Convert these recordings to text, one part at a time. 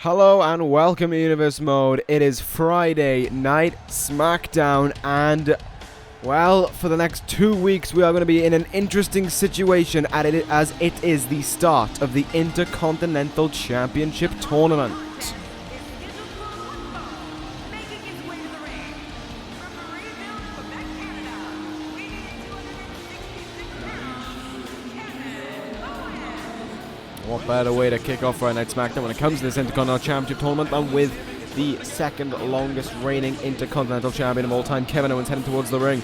Hello and welcome to Universe Mode. It is Friday night Smackdown and, well, for the next 2 weeks we are going to be in an interesting situation as it is the start of the Intercontinental Championship Tournament. What better way to kick off Friday Night Smackdown when it comes to this Intercontinental Championship Tournament than with the second longest reigning Intercontinental Champion of all time, Kevin Owens, heading towards the ring.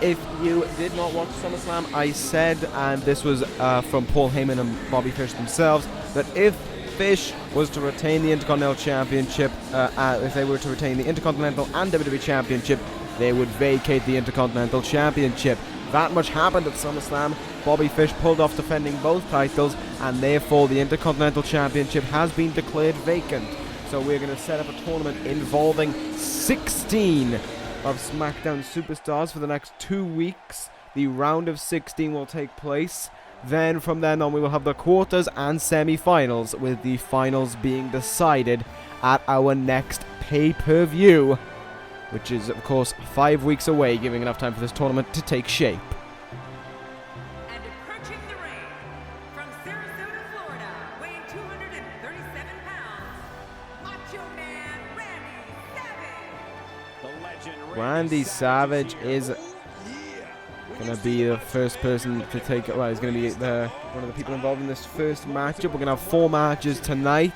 If you did not watch SummerSlam, I said, and this was from Paul Heyman and Bobby Fish themselves, that if Fish was to retain the Intercontinental Championship, if they were to retain the Intercontinental and WWE Championship, they would vacate the Intercontinental Championship. That much happened at SummerSlam. Bobby Fish pulled off defending both titles, and therefore the Intercontinental Championship has been declared vacant. So we're going to set up a tournament involving 16 of SmackDown superstars for the next 2 weeks. The round of 16 will take place. Then from then on we will have the quarters and semi-finals, with the finals being decided at our next pay-per-view, which is of course 5 weeks away, giving enough time for this tournament to take shape. And approaching the ring from Sarasota, Florida, weighing 237 pounds, Macho Man Randy Savage. Randy Savage is going to be the first person to take it. Well, he's going to be one of the people involved in this first matchup. We're going to have 4 matches tonight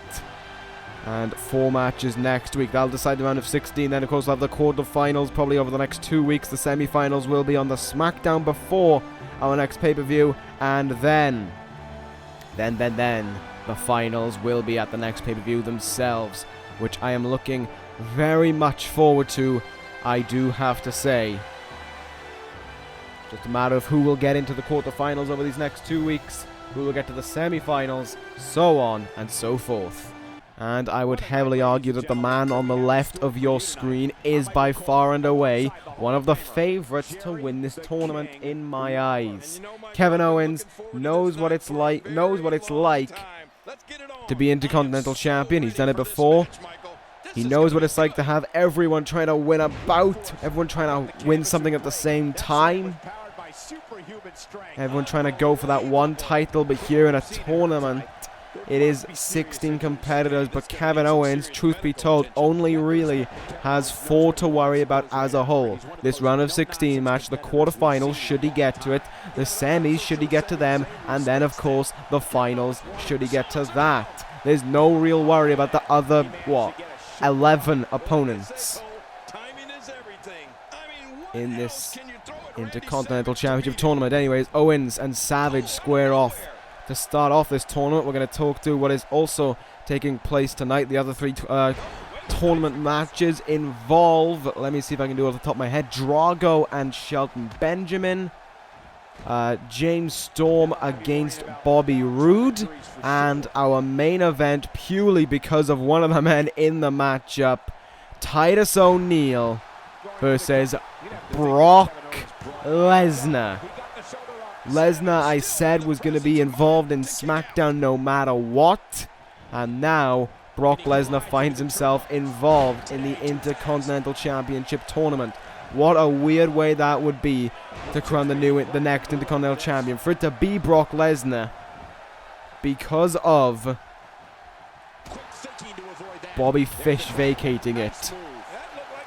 and 4 matches next week. That'll decide the round of 16. Then, of course, we'll have the quarterfinals probably over the next 2 weeks. The semi-finals will be on the SmackDown before our next pay-per-view. And then the finals will be at the next pay-per-view themselves, which I am looking very much forward to, I do have to say. Just a matter of who will get into the quarterfinals over these next 2 weeks, who will get to the semi-finals, so on and so forth. And I would heavily argue that the man on the left of your screen is by far and away one of the favorites to win this tournament in my eyes. Kevin Owens knows what it's like to be Intercontinental Champion. He's done it before. He knows what it's like to have everyone trying to win a bout, everyone trying to win something at the same time, everyone trying to go for that one title. But here in a tournament, it is 16 competitors, but Kevin Owens, truth be told, only really has 4 to worry about as a whole. This round of 16 match, the quarterfinals, should he get to it, the semis, should he get to them, and then, of course, the finals, should he get to that. There's no real worry about the other, 11 opponents in this Intercontinental Championship Tournament. Anyways, Owens and Savage square off to start off this tournament. We're going to talk to what is also taking place tonight. The other 3 tournament matches involve, let me see if I can do it off the top of my head, Drago and Shelton Benjamin, James Storm against Bobby Roode, and our main event, purely because of one of the men in the matchup, Titus O'Neil versus Brock Lesnar. Lesnar, I said, was going to be involved in SmackDown no matter what, and now Brock Lesnar finds himself involved in the Intercontinental Championship Tournament. What a weird way that would be to crown the next Intercontinental Champion. For it to be Brock Lesnar because of Bobby Fish vacating it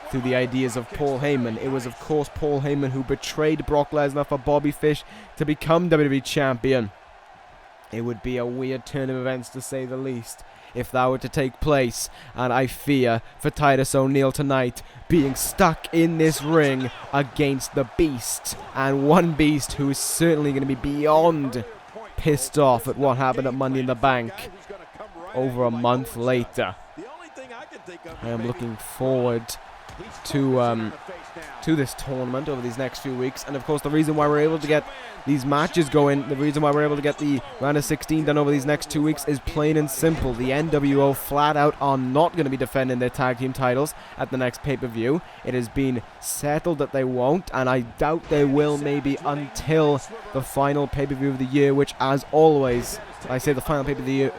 through the ideas of Paul Heyman. It was, of course, Paul Heyman who betrayed Brock Lesnar for Bobby Fish to become WWE Champion. It would be a weird turn of events, to say the least, if that were to take place. And I fear for Titus O'Neil tonight being stuck in this ring against the Beast. And one Beast who is certainly going to be beyond pissed off at what happened at Money in the Bank over a month later. I am looking forward to to this tournament over these next few weeks. And of course, the reason why we're able to get these matches going, the reason why we're able to get the round of 16 done over these next 2 weeks is plain and simple. The NWO flat out are not going to be defending their tag team titles at the next pay-per-view. It has been settled that they won't, and I doubt they will maybe until the final pay-per-view of the year, which, as always, I say the final pay-per-view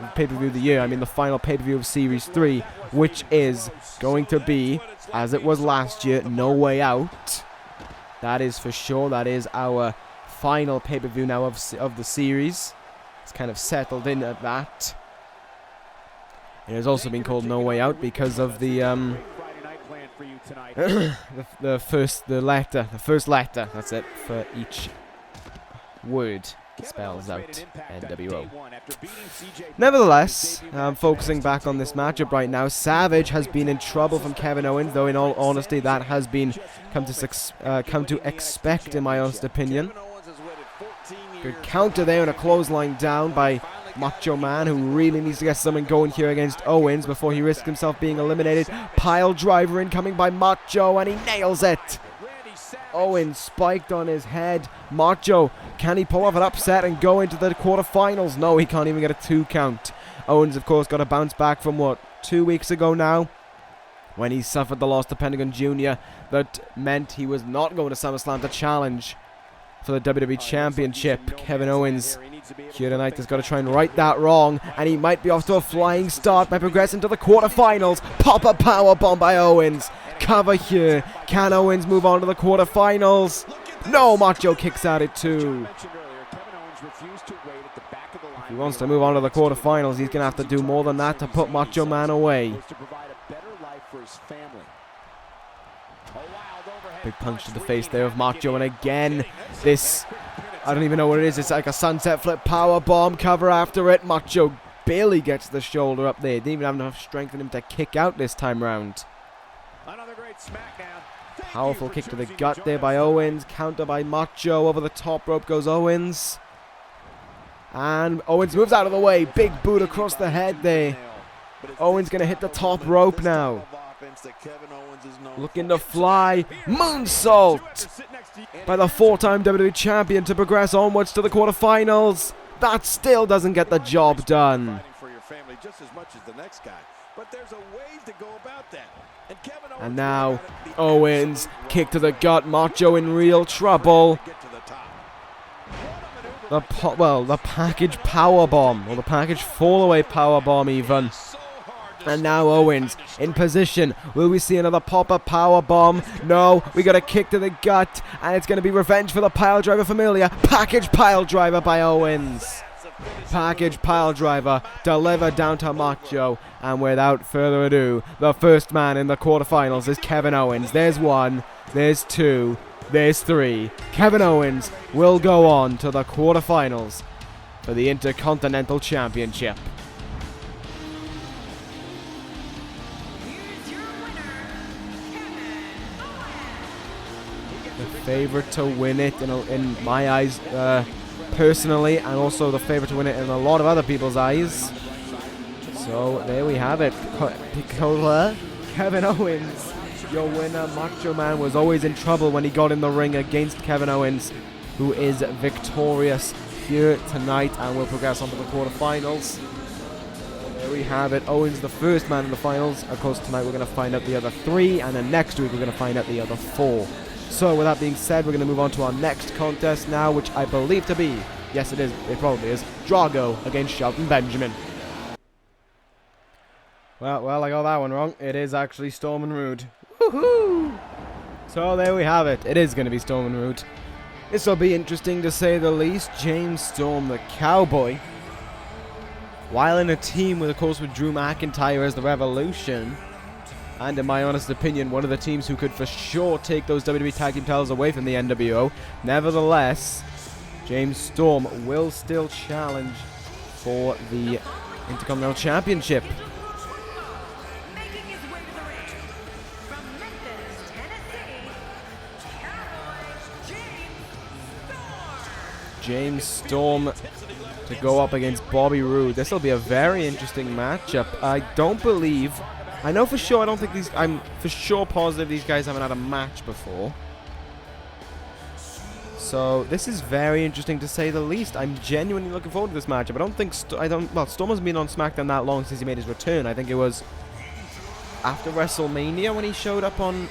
of the year, I mean the final pay-per-view of Series 3, which is going to be, as it was last year, No Way Out. That is for sure. That is our final pay-per-view now of the series. It's kind of settled in at that. It has also been called No Way Out because of the the first letter. That's it for each word. Spells out NWO. Nevertheless, focusing back on this matchup right now, Savage has been in trouble from Kevin Owens, though in all honesty that has been come to expect, in my honest opinion. Good counter there and a clothesline down by Macho Man, who really needs to get something going here against Owens before he risks himself being eliminated. Pile driver incoming by Macho, and he nails it. Owens spiked on his head. Macho, can he pull off an upset and go into the quarterfinals? No, he can't even get a 2 count. Owens, of course, got a bounce back from, 2 weeks ago now, when he suffered the loss to Pentagon Jr. That meant he was not going to SummerSlam to challenge for the WWE Championship. Kevin Owens here tonight has got to try and right that wrong, and he might be off to a flying start by progressing to the quarterfinals. Pop-up powerbomb by Owens. Cover here. Can Owens move on to the quarterfinals? No, Macho kicks out at 2. If he wants to move on to the quarterfinals, he's going to have to do more than that to put Macho Man away. Big punch to the face there of Macho, and again, this, I don't even know what it is. It's like a sunset flip power bomb cover after it. Macho barely gets the shoulder up there. Didn't even have enough strength in him to kick out this time round. Another great Smackdown. Powerful kick to the gut there by Owens. Counter by Macho. Over the top rope goes Owens. And Owens moves out of the way. Big boot across the head there. Owens going to hit the top rope now. Looking to fly. Moonsault by the 4-time WWE Champion to progress onwards to the quarterfinals. That still doesn't get the job done. And now Owens, kick to the gut. Macho in real trouble. The package power bomb, or the package fall-away power bomb even. And now Owens in position. Will we see another pop-up power bomb? No, we got a kick to the gut, and it's going to be revenge for the pile driver familiar. Package pile driver by Owens. Package pile driver delivered down to Macho, and without further ado, the first man in the quarterfinals is Kevin Owens. There's 1, there's 2, there's 3. Kevin Owens will go on to the quarterfinals for the Intercontinental Championship. The favorite to win it in my eyes, personally, and also the favorite to win it in a lot of other people's eyes. So there we have it. Kevin Owens, your winner. Macho Man was always in trouble when he got in the ring against Kevin Owens, who is victorious here tonight and will progress on to the quarterfinals. There we have it. Owens the first man in the finals. Of course, tonight we're going to find out the other 3, and then next week we're going to find out the other 4. So with that being said, we're going to move on to our next contest now, which I believe to be, yes it is, it probably is, Drago against Shelton Benjamin. Well, I got that one wrong. It is actually Storm and Roode. Woohoo! So there we have it. It is going to be Storm and Roode. This will be interesting to say the least. James Storm, the Cowboy, while in a team with, of course, with Drew McIntyre as the Revolution, and in my honest opinion, one of the teams who could for sure take those WWE Tag Team titles away from the NWO. Nevertheless, James Storm will still challenge for the Intercontinental Championship. Making his way to the ring from Memphis, Tennessee, Cowboy James Storm to go up against Bobby Roode. This will be a very interesting matchup. I know for sure, I'm for sure positive these guys haven't had a match before. So this is very interesting to say the least. I'm genuinely looking forward to this matchup. I don't think Storm hasn't been on SmackDown that long since he made his return. I think it was after WrestleMania when he showed up on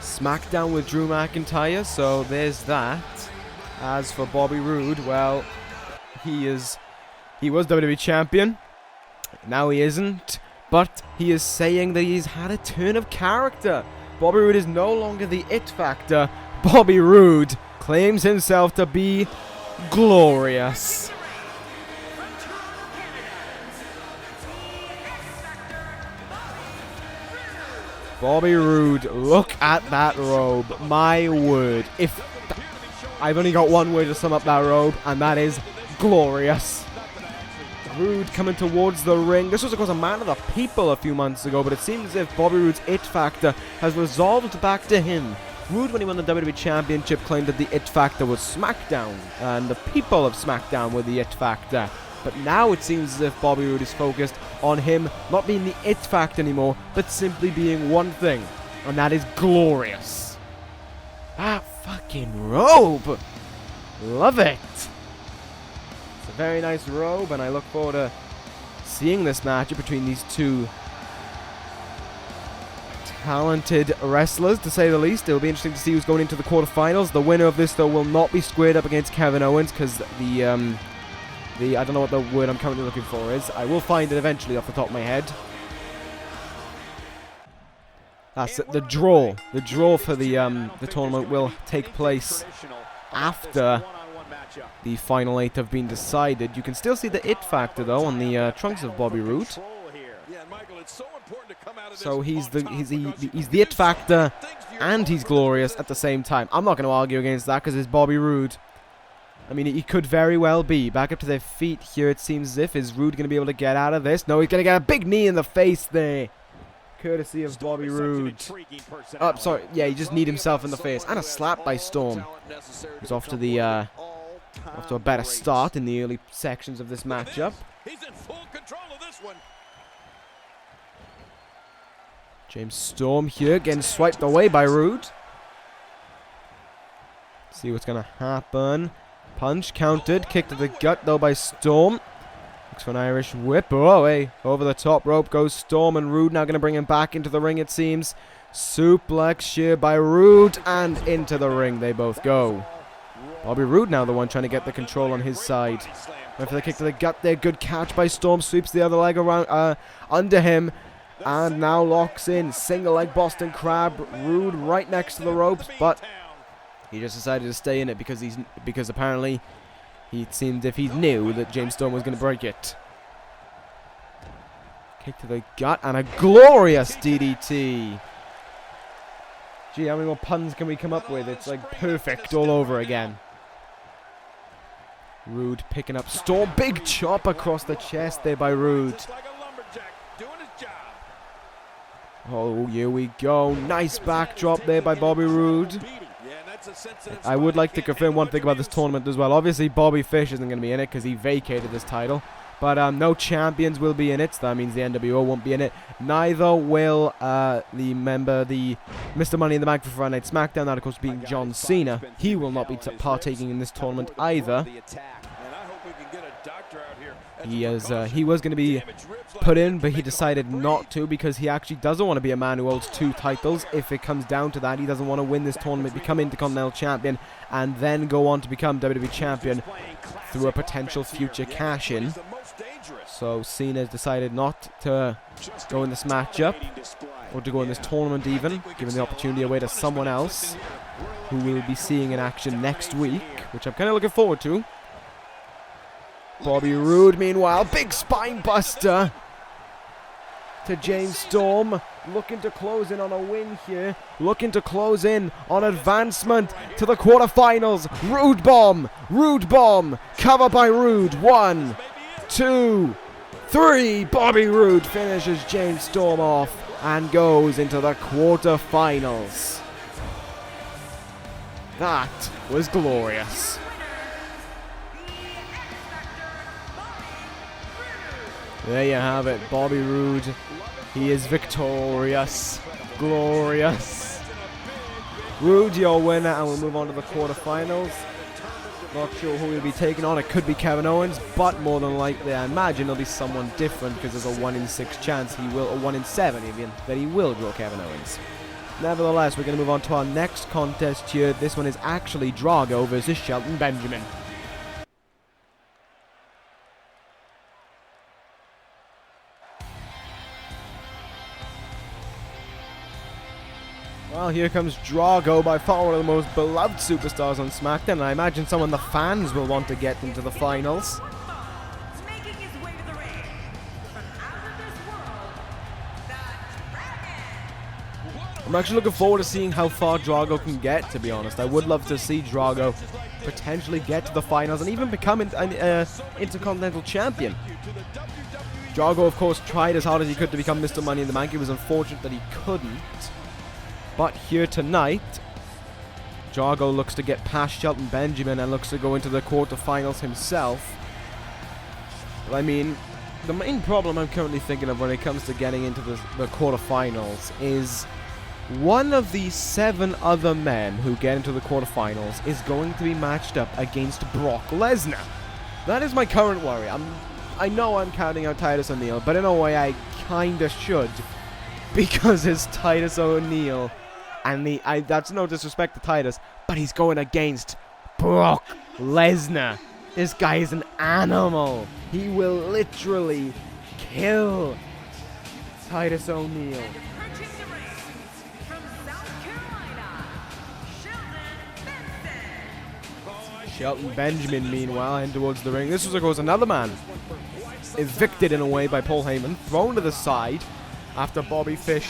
SmackDown with Drew McIntyre. So there's that. As for Bobby Roode, well, he was WWE champion. Now he isn't, but he is saying that he's had a turn of character. Bobby Roode is no longer the it factor. Bobby Roode claims himself to be glorious. Bobby Roode, look at that robe. My word. I've only got one word to sum up that robe, and that is glorious. Roode coming towards the ring. This was, of course, a man of the people a few months ago, but it seems as if Bobby Roode's it factor has resolved back to him. Roode, when he won the WWE Championship, claimed that the it factor was SmackDown, and the people of SmackDown were the it factor. But now it seems as if Bobby Roode is focused on him not being the it factor anymore, but simply being one thing, and that is glorious. That fucking robe! Love it! It's a very nice robe, and I look forward to seeing this matchup between these two talented wrestlers, to say the least. It will be interesting to see who's going into the quarterfinals. The winner of this, though, will not be squared up against Kevin Owens, because the I don't know what the word I'm currently looking for is. I will find it eventually off the top of my head. That's it, the draw. The draw for the tournament will take place after the final 8 have been decided. You can still see the it factor, though, on the trunks of Bobby Roode. So he's the it factor, and he's glorious at the same time. I'm not going to argue against that because it's Bobby Roode. I mean, he could very well be. Back up to their feet here, it seems as if. Is Roode going to be able to get out of this? No, he's going to get a big knee in the face there. Courtesy of Bobby Roode. Oh, sorry. Yeah, he just kneed himself in the face. And a slap by Storm. He's off to a better start in the early sections of this matchup. He's in full control of this one. James Storm here getting swiped away by Roode. See what's going to happen. Punch countered. Kick to the gut, though, by Storm. Looks for an Irish whip. Oh, hey. Over the top rope goes Storm, and Roode now going to bring him back into the ring, it seems. Suplex shear by Roode, and into the ring they both go. Bobby Roode now the one trying to get the control on his side. Went for the kick to the gut there. Good catch by Storm. Sweeps the other leg around under him. And now locks in. Single leg Boston Crab. Roode right next to the ropes, but he just decided to stay in it because apparently it seemed if he knew that James Storm was going to break it. Kick to the gut and a glorious DDT. Gee, how many more puns can we come up with? It's like perfect all over again. Roode picking up Storm. Big chop across the chest there by Roode. Oh, here we go. Nice backdrop there by Bobby Roode. I would like to confirm one thing about this tournament as well. Obviously, Bobby Fish isn't going to be in it because he vacated this title. But no champions will be in it, so that means the NWO won't be in it. Neither will the Mr. Money in the Bank for Friday Night Smackdown, that of course being John Cena. He will not be partaking in this tournament either. He was going to be put in, but he decided not to because he actually doesn't want to be a man who holds 2 titles. If it comes down to that, he doesn't want to win this tournament, become Intercontinental Champion, and then go on to become WWE Champion through a potential future cash-in. So Cena's decided not to go in this matchup, or to go in this tournament even, giving the opportunity away to someone else who we'll be seeing in action next week, which I'm kind of looking forward to. Bobby Roode, meanwhile, big spine buster to James Storm, looking to close in on a win here, looking to close in on advancement to the quarterfinals. Roode bomb, cover by Roode. 1, 2, 3. Bobby Roode finishes James Storm off and goes into the quarterfinals. That was glorious. There you have it, Bobby Roode. He is victorious, glorious. Roode, your winner, and we'll move on to the quarterfinals. Not sure who he'll be taking on. It could be Kevin Owens, but more than likely, I imagine it'll be someone different because there's a 1 in 6 chance he will, or 1 in 7 even, that he will draw Kevin Owens. Nevertheless, we're going to move on to our next contest here. This one is actually Drago versus Shelton Benjamin. Well, here comes Drago, by far one of the most beloved superstars on Smackdown, and I imagine someone the fans will want to get into the finals. Making his way to the ring from out of this world, the Dragon. I'm actually looking forward to seeing how far Drago can get, to be honest. I would love to see Drago potentially get to the finals and even become an Intercontinental Champion. Drago, of course, tried as hard as he could to become Mr. Money in the Bank. It was unfortunate that he couldn't. But here tonight, Drago looks to get past Shelton Benjamin and looks to go into the quarterfinals himself. But I mean, the main problem I'm currently thinking of when it comes to getting into the quarterfinals is one of the 7 other men who get into the quarterfinals is going to be matched up against Brock Lesnar. That is my current worry. I know I'm counting out Titus O'Neil, but in a way I kinda should, because it's Titus O'Neil. And that's no disrespect to Titus, but he's going against Brock Lesnar. This guy is an animal. He will literally kill Titus O'Neil. Approaching the ring from South Carolina, Shelton Benjamin, meanwhile, heading towards the ring. This was, of course, another man evicted in a way by Paul Heyman, thrown to the side after Bobby Fish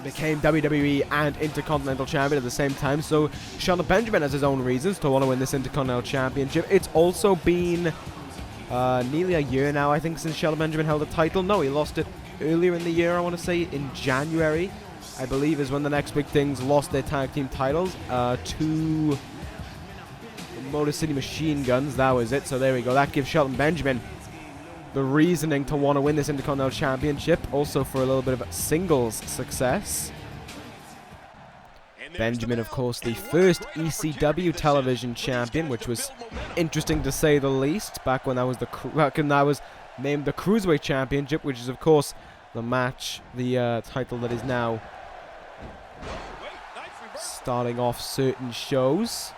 became WWE and Intercontinental Champion at the same time. So Shelton Benjamin has his own reasons to want to win this Intercontinental Championship. It's also been nearly a year now, I think, since Shelton Benjamin held the title. No, he lost it earlier in the year, I want to say in January, I believe, is when the Next Big Things lost their tag team titles to Motor City Machine Guns. That was it. So there we go. That gives Shelton Benjamin the reasoning to want to win this Intercontinental Championship, also for a little bit of singles success. Benjamin, of course, the first ECW television champion, which was interesting to say the least, back when that was named the Cruiserweight Championship, which is, of course, the title that is now starting off certain shows,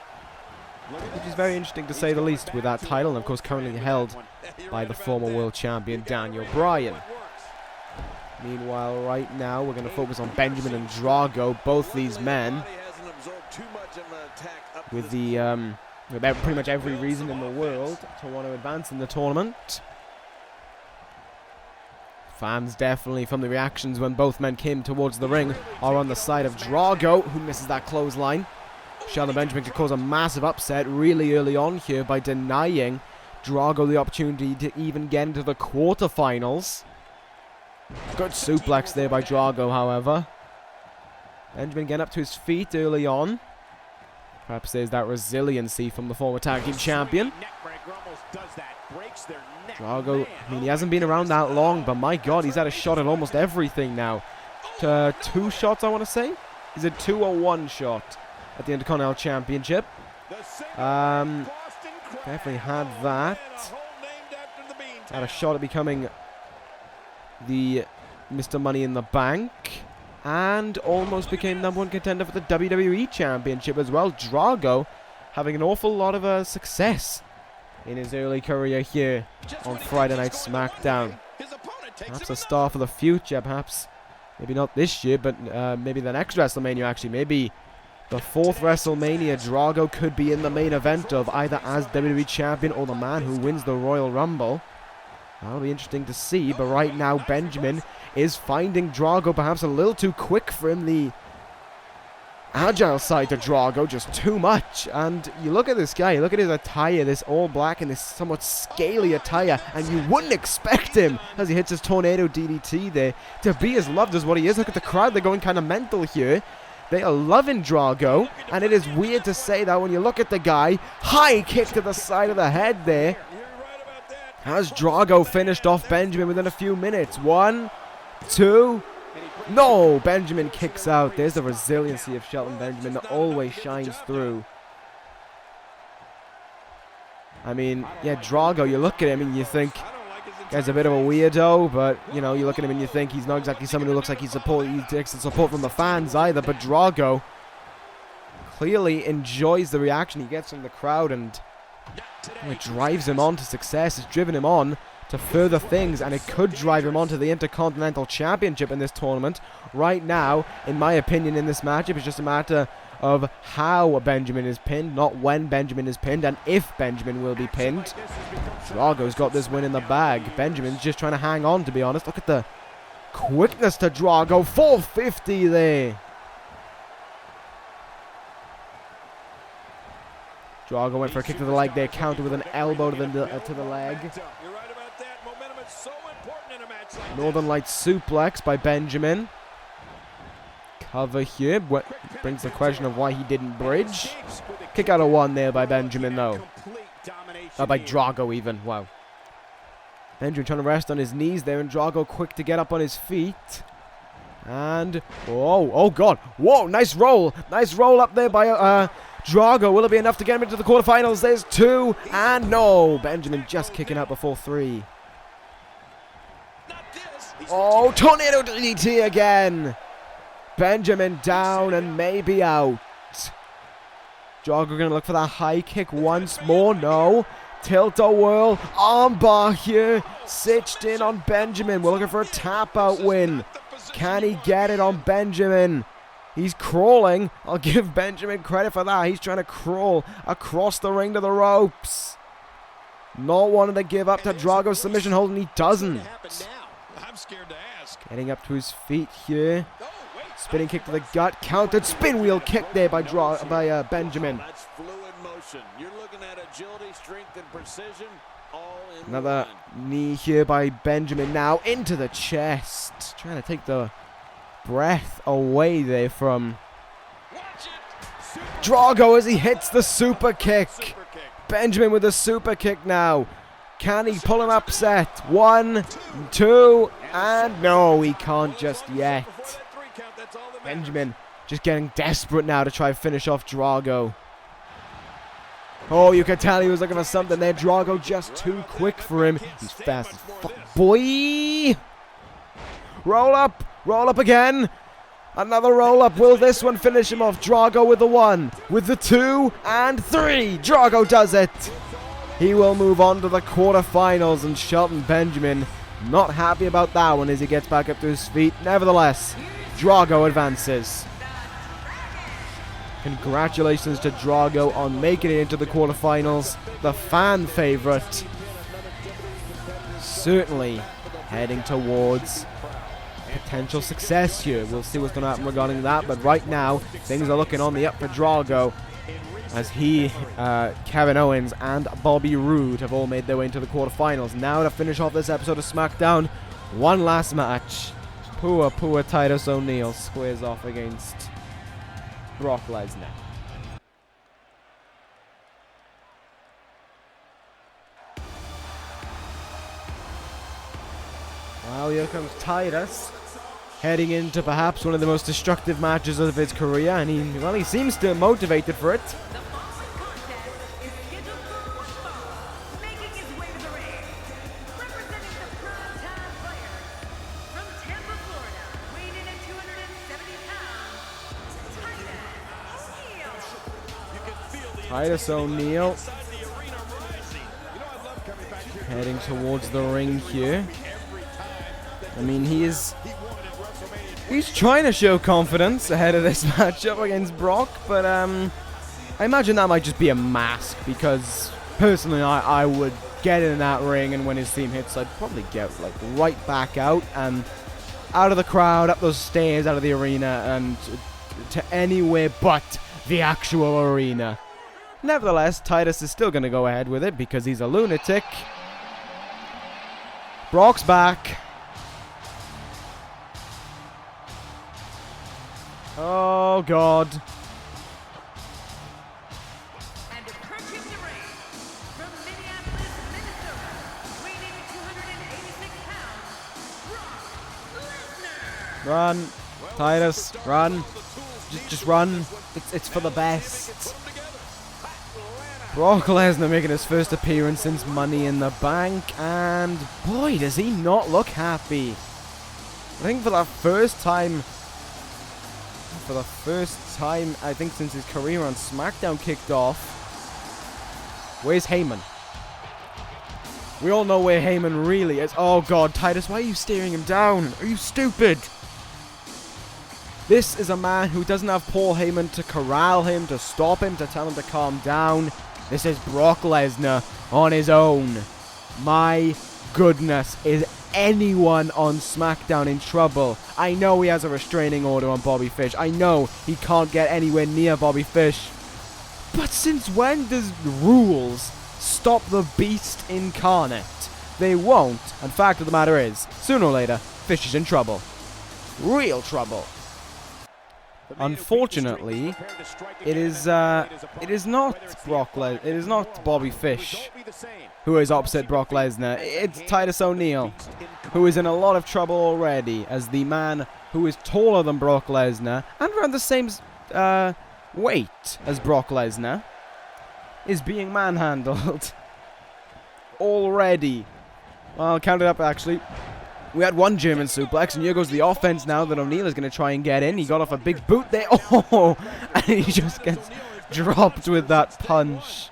which is very interesting to say the least with that title, and of course currently held by the former world champion Daniel Bryan. Meanwhile, right now we're going to focus on Benjamin and Drago, both these men with pretty much every reason in the world to want to advance in the tournament. Fans definitely, from the reactions when both men came towards the ring, are on the side of Drago, who misses that clothesline. Shelton Benjamin could cause a massive upset really early on here by denying Drago the opportunity to even get into the quarterfinals. Good suplex there by Drago, however. Benjamin getting up to his feet early on. Perhaps there's that resiliency from the former tag team champion. Drago, I mean, he hasn't been around that long, but my God, he's had a shot at almost everything now. 2 shots, I want to say. Is it 2 or 1 shot at the Intercontinental Championship? Definitely had that. Had a shot at becoming the Mr. Money in the Bank. And almost became #1 contender for the WWE Championship as well. Drago having an awful lot of success in his early career here on Friday Night Smackdown. Perhaps a star for the future, perhaps. Maybe not this year, but maybe the next WrestleMania, actually. Maybe the 4th WrestleMania, Drago could be in the main event of either as WWE Champion or the man who wins the Royal Rumble. That'll be interesting to see, but right now Benjamin is finding Drago perhaps a little too quick for him. The agile side to Drago, just too much. And you look at this guy, you look at his attire, this all black and this somewhat scaly attire, and you wouldn't expect him, as he hits his tornado DDT there, to be as loved as what he is. Look at the crowd, they're going kind of mental here. They are loving Drago, and it is weird to say that when you look at the guy. High kick to the side of the head there. Has Drago finished off Benjamin within a few minutes? 1, 2, No, Benjamin kicks out. There's the resiliency of Shelton Benjamin that always shines through. I mean, yeah, Drago, you look at him and you think, guy's a bit of a weirdo, but, you know, you look at him and you think he's not exactly someone who looks like he takes the support from the fans either, but Drago clearly enjoys the reaction he gets from the crowd, and it drives him on to success. It's driven him on to further things, and it could drive him on to the Intercontinental Championship in this tournament. Right now, in my opinion, in this matchup, it's just a matter of how Benjamin is pinned, not when Benjamin is pinned, and if Benjamin will be pinned. Drago's got this win in the bag. Benjamin's just trying to hang on, to be honest. Look at the quickness to Drago. 450 there. Drago went for a kick to the leg there, counter with an elbow to the leg. Northern Lights suplex by Benjamin. Cover here. Brings the question of why he didn't bridge. Kick out of one there by Benjamin, though. By Drago, even. Wow. Benjamin trying to rest on his knees there, and Drago quick to get up on his feet. And, oh God. Whoa, nice roll. Nice roll up there by Drago. Will it be enough to get him into the quarterfinals? There's two, and no. Benjamin just kicking out before three. Oh, tornado DDT again. Benjamin down and maybe out. Drago going to look for that high kick once more. No. Tilt-a-whirl. Armbar here. Sitched in on Benjamin. We're looking for a tap-out win. Can he get it on Benjamin? He's crawling. I'll give Benjamin credit for that. He's trying to crawl across the ring to the ropes. Not wanting to give up to Drago's submission hold, and he doesn't. I'm scared to ask. Getting up to his feet here. Spinning kick to the gut. Countered. Spin wheel kick there by Benjamin. That's fluid motion. You're looking at agility, strength, and precision all in Another knee here by Benjamin now into the chest. Trying to take the breath away there from Drago as he hits the super kick. Benjamin with a super kick now. Can he pull him upset? 1, 2, and no, he can't just yet. Benjamin just getting desperate now to try and finish off Drago. Oh, you can tell he was looking for something there. Drago just too quick for him. He's fast as fuck, boy. Roll up again. Another roll up. Will this one finish him off? Drago with the 1, with the 2, and 3. Drago does it. He will move on to the quarterfinals, and Shelton Benjamin not happy about that one as he gets back up to his feet. Nevertheless, Drago advances. Congratulations to Drago on making it into the quarterfinals. The fan favorite. Certainly heading towards potential success here. We'll see what's going to happen regarding that, but right now, things are looking on the up for Drago, as he, Kevin Owens, and Bobby Roode have all made their way into the quarterfinals. Now to finish off this episode of SmackDown, one last match. Poor Titus O'Neil squares off against Brock Lesnar. Well, here comes Titus, heading into perhaps one of the most destructive matches of his career, and he seems still motivated for it. Titus O'Neil heading towards the ring here. I mean, he's trying to show confidence ahead of this matchup against Brock, but I imagine that might just be a mask, because personally I would get in that ring, and when his theme hits, I'd probably get like right back out and out of the crowd, up those stairs, out of the arena, and to anywhere but the actual arena. Nevertheless, Titus is still going to go ahead with it because he's a lunatic. Brock's back. Oh, God. And approaching the ring from Minneapolis, Minnesota, weighing 286 pounds, Brock Lesnar. Run. Titus, run. Just run. It's for the best. Brock Lesnar making his first appearance since Money in the Bank, and boy, does he not look happy. I think for the first time, I think since his career on Smackdown kicked off. Where's Heyman? We all know where Heyman really is. Oh god, Titus, why are you staring him down? Are you stupid? This is a man who doesn't have Paul Heyman to corral him, to stop him, to tell him to calm down. This is Brock Lesnar on his own. My goodness, is anyone on SmackDown in trouble? I know he has a restraining order on Bobby Fish. I know he can't get anywhere near Bobby Fish. But since when does rules stop the beast incarnate? They won't. And fact of the matter is, sooner or later, Fish is in trouble. Real trouble. Unfortunately, it is not Bobby Fish who is opposite Brock Lesnar. It's Titus O'Neil, who is in a lot of trouble already as the man who is taller than Brock Lesnar and around the same weight as Brock Lesnar is being manhandled already. Well, I'll count it up actually. We had one German suplex, and here goes the offense now that O'Neil is going to try and get in. He got off a big boot there. Oh, and he just gets dropped with that punch.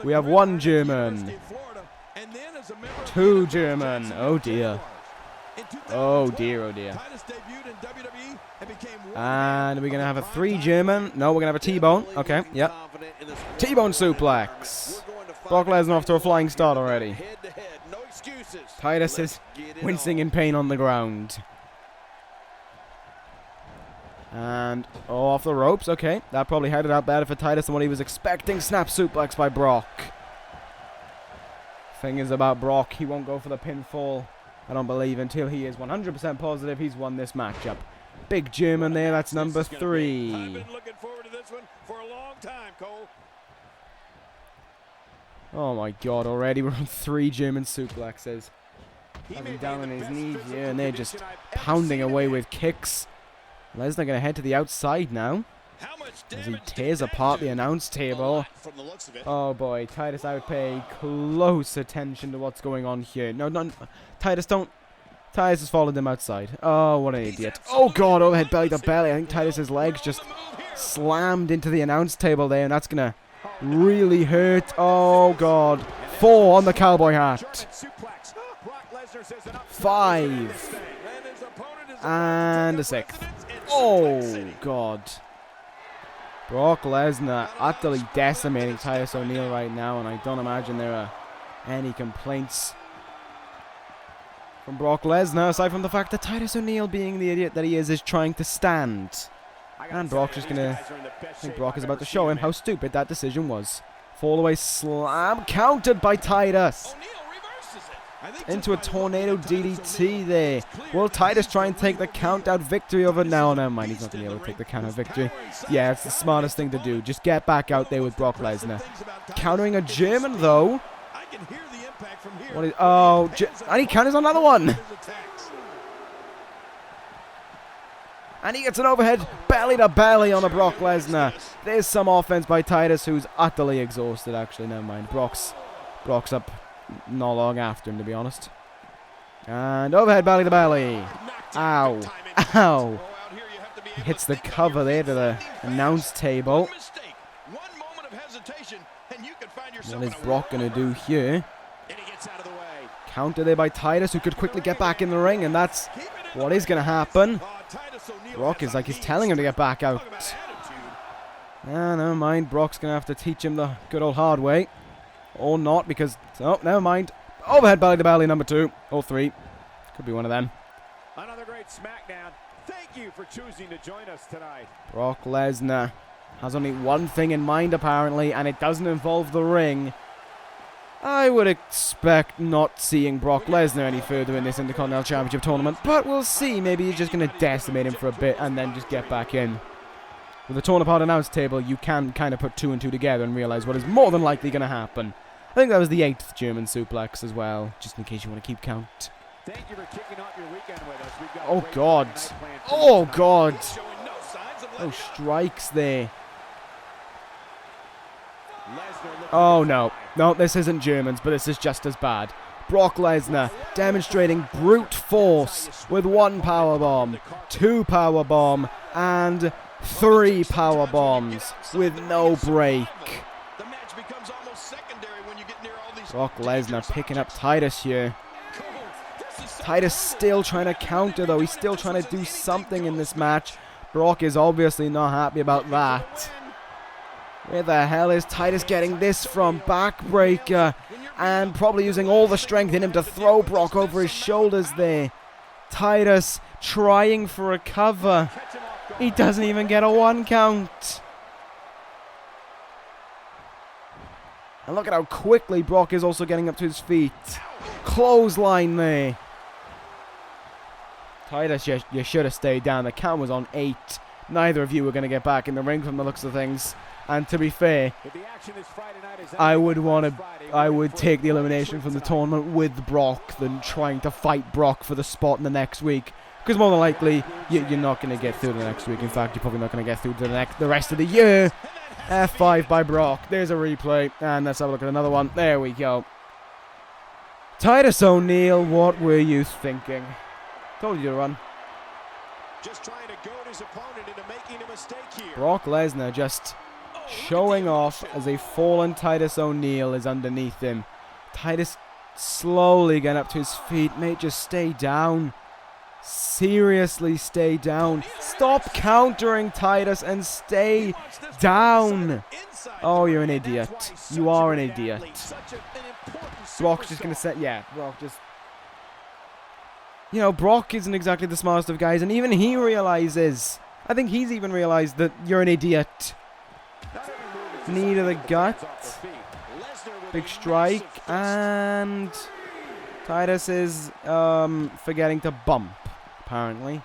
We have one German. Two German. Oh, dear. Oh, dear, oh, dear. And we're going to have a 3 German. No, we're going to have a T-bone. Okay, yep. T-bone suplex. Brock Lesnar off to a flying start already. Titus is wincing in pain on the ground. And off the ropes. Okay, that probably headed out better for Titus than what he was expecting. Snap suplex by Brock. Thing is about Brock, he won't go for the pinfall, I don't believe, until he is 100% positive he's won this matchup. Big German there, that's number 3. I've been looking forward to this one for a long time, Cole. Oh my god, already we're on 3 German suplexes. Having down on his knees here, and they're just pounding away with kicks. Lesnar going to head to the outside now as he tears apart the announce table. Oh boy, Titus, I would pay close attention to what's going on here. No, Titus, don't. Titus has followed him outside. Oh, what an idiot. Oh god, overhead belly to belly. I think Titus's legs just slammed into the announce table there, and that's going to really hurt. Oh god. 4 on the cowboy hat. 5. And a 6th. Oh god. Brock Lesnar utterly decimating Titus O'Neil right now, and I don't imagine there are any complaints from Brock Lesnar, aside from the fact that Titus O'Neil, being the idiot that he is trying to stand. And Brock's just gonna... I think Brock is about to show him how stupid that decision was. Fall away slam, countered by Titus. Into a tornado DDT there. Will Titus try and take the count-out victory over... No, never mind, he's not going to be able to take the count-out victory. Yeah, it's the smartest thing to do. Just get back out there with Brock Lesnar. Countering a German, though. What is... Oh, and he counters another one. And he gets an overhead belly to belly on the Brock Lesnar. There's some offense by Titus, who's utterly exhausted, actually. Never mind. Brock's up not long after him, to be honest. And overhead belly to belly. Ow. Ow. He hits the cover there to the announce table. What is Brock going to do here? Counter there by Titus, who could quickly get back in the ring, and that's what is going to happen. Brock is like he's telling him to get back out. Never mind. Brock's going to have to teach him the good old hard way. Or not, because... Oh, never mind. Overhead belly to belly, number 2. Or 3. Could be one of them. Another great Smackdown. Thank you for choosing to join us tonight. Brock Lesnar has only one thing in mind, apparently, and it doesn't involve the ring. I would expect not seeing Brock Lesnar any further in this Intercontinental Championship tournament, but we'll see. Maybe he's just going to decimate him for a bit and then just get back in. With a torn apart announce table, you can kind of put 2 and 2 together and realize what is more than likely going to happen. I think that was the 8th German suplex as well, just in case you want to keep count. Thank you for kicking off your weekend with us. We've got Oh, God. Oh, God. Oh, strikes there. Oh, no. No, this isn't Germans, but this is just as bad. Brock Lesnar demonstrating brute force with 1 powerbomb, 2 powerbomb, and 3 powerbombs with no break. Brock Lesnar picking up Titus here. Titus still trying to counter, though. He's still trying to do something in this match. Brock is obviously not happy about that. Where the hell is Titus getting this from? Backbreaker. And probably using all the strength in him to throw Brock over his shoulders there. Titus trying for a cover. He doesn't even get a 1 count. And look at how quickly Brock is also getting up to his feet. Clothesline there. Titus, you should have stayed down. The count was on 8. Neither of you were going to get back in the ring from the looks of things. And to be fair, I would take the elimination from the tournament with Brock than trying to fight Brock for the spot in the next week. Because more than likely, you're not going to get through the next week. In fact, you're probably not going to get through to the rest of the year. F5 by Brock. There's a replay. And let's have a look at another one. There we go. Titus O'Neil, what were you thinking? Told you to run. Just trying to goad his opponent into making a mistake here. Brock Lesnar just showing off as a fallen Titus O'Neil is underneath him. Titus slowly getting up to his feet. Mate, just stay down. Seriously, stay down. Stop countering Titus and stay down. Oh, you're an idiot. You are an idiot. Brock's just going to say, yeah, Brock just... You know, Brock isn't exactly the smartest of guys, and even he realizes, I think he's even realized that you're an idiot. Knee to the gut. Big strike, and Titus is forgetting to bump, apparently.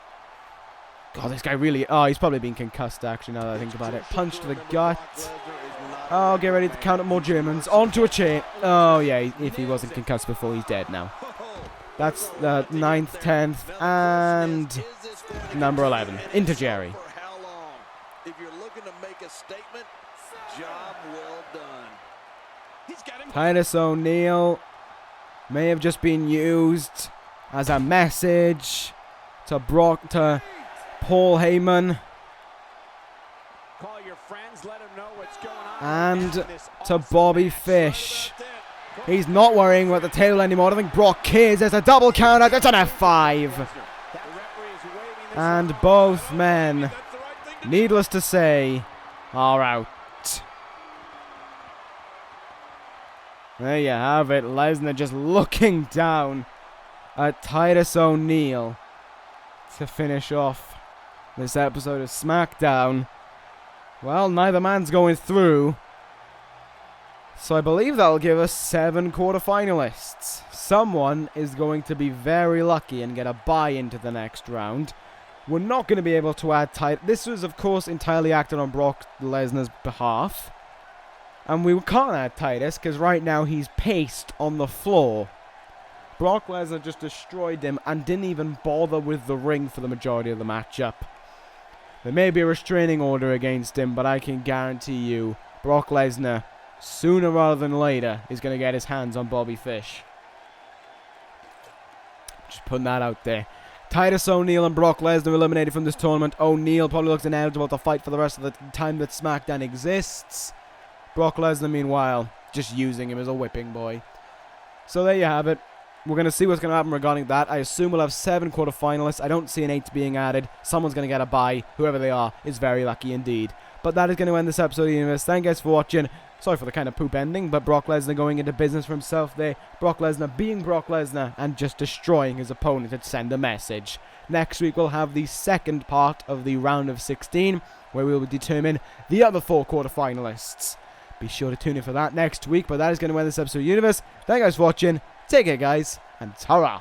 God, this guy really... Oh, he's probably been concussed, actually, now that I think about it. Punch to the gut. Oh, get ready to count up more Germans. Onto a chair. Oh, yeah, if he wasn't concussed before, he's dead now. That's the 9th, 10th, and number 11. Into Jerry. If you're looking to make a statement, job well done. Titus O'Neil may have just been used as a message to Brock, to Paul Heyman, Call your friends, let them know what's going on. and to Bobby Fish. He's not worrying about the tail anymore. I don't think Brock cares. There's a double counter. That's an F5. And both men, needless to say, are out. There you have it. Lesnar just looking down at Titus O'Neil to finish off this episode of Smackdown. Well, neither man's going through. So I believe that'll give us 7 quarterfinalists. Someone is going to be very lucky and get a bye into the next round. We're not going to be able to add Titus. This was, of course, entirely acted on Brock Lesnar's behalf. And we can't add Titus because right now he's paced on the floor. Brock Lesnar just destroyed him and didn't even bother with the ring for the majority of the matchup. There may be a restraining order against him, but I can guarantee you Brock Lesnar, sooner rather than later, is going to get his hands on Bobby Fish. Just putting that out there. Titus O'Neil and Brock Lesnar eliminated from this tournament. O'Neil probably looks ineligible to fight for the rest of the time that SmackDown exists. Brock Lesnar, meanwhile, just using him as a whipping boy. So there you have it. We're going to see what's going to happen regarding that. I assume we'll have 7 quarterfinalists. I don't see an 8th being added. Someone's going to get a bye. Whoever they are is very lucky indeed. But that is going to end this episode of the Universe. Thank you guys for watching. Sorry for the kind of poop ending, but Brock Lesnar going into business for himself there. Brock Lesnar being Brock Lesnar and just destroying his opponent to send a message. Next week we'll have the second part of the round of 16, where we will determine the other 4 quarterfinalists. Be sure to tune in for that next week, but that is going to end this episode of the Universe. Thank you guys for watching. Take care, guys, and ta-ra!